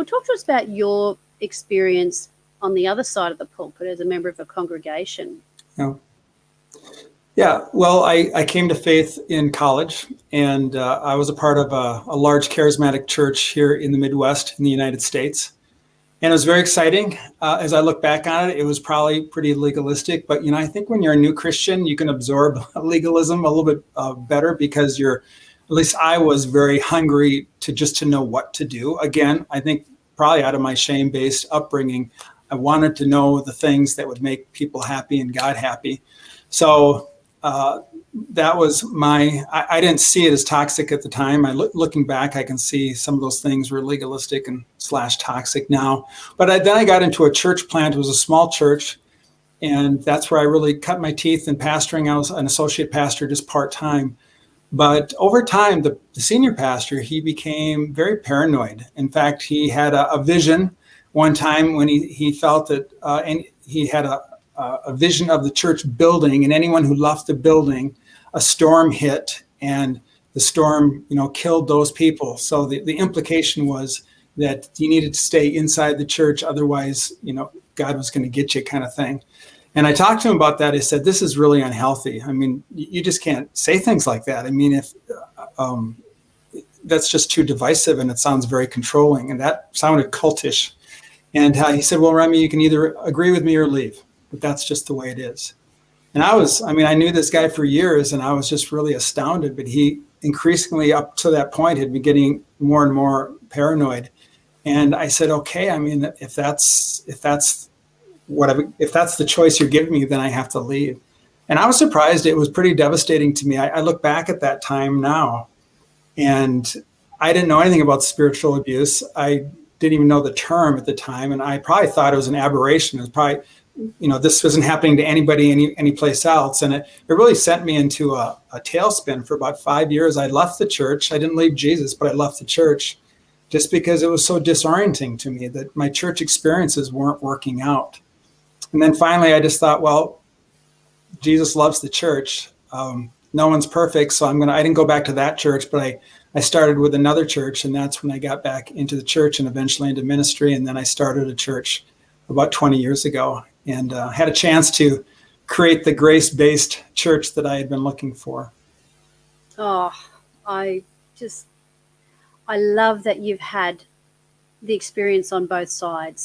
Well, talk to us about your experience on the other side of the pulpit as a member of a congregation. Yeah, well, I came to faith in college, and I was a part of a large charismatic church here in the Midwest in the United States. And it was very exciting. As I look back on it, it was probably pretty legalistic. But, I think when you're a new Christian, you can absorb legalism a little bit better because at least I was very hungry to know what to do. Again, I think probably out of my shame-based upbringing, I wanted to know the things that would make people happy and God happy. So that was I didn't see it as toxic at the time. Looking back, I can see some of those things were legalistic and / toxic now. But then I got into a church plant. It was a small church. And that's where I really cut my teeth in pastoring. I was an associate pastor, just part-time. But over time, the senior pastor, he became very paranoid. In fact, he had a vision one time when he felt that, and he had a vision of the church building, and anyone who left the building, a storm hit, and the storm, killed those people. So the implication was that you needed to stay inside the church, otherwise, God was going to get you, kind of thing. And I talked to him about that. I said, this is really unhealthy. I mean, you just can't say things like that. I mean, if that's just too divisive, and it sounds very controlling, and that sounded cultish. And he said, well, Remy, you can either agree with me or leave, but that's just the way it is. And I knew this guy for years, and I was just really astounded, but he increasingly up to that point had been getting more and more paranoid. And I said, okay, I mean, if that's the choice you're giving me, then I have to leave. And I was surprised. It was pretty devastating to me. I look back at that time now, and I didn't know anything about spiritual abuse. I didn't even know the term at the time. And I probably thought it was an aberration. It was probably, this wasn't happening to anybody any place else. And it really sent me into a tailspin for about 5 years. I left the church. I didn't leave Jesus, but I left the church just because it was so disorienting to me that my church experiences weren't working out. And then finally, I just thought, well, Jesus loves the church. No one's perfect, so I didn't go back to that church, but I started with another church, and that's when I got back into the church and eventually into ministry. And then I started a church about 20 years ago, and had a chance to create the grace-based church that I had been looking for. Oh, I love that you've had the experience on both sides.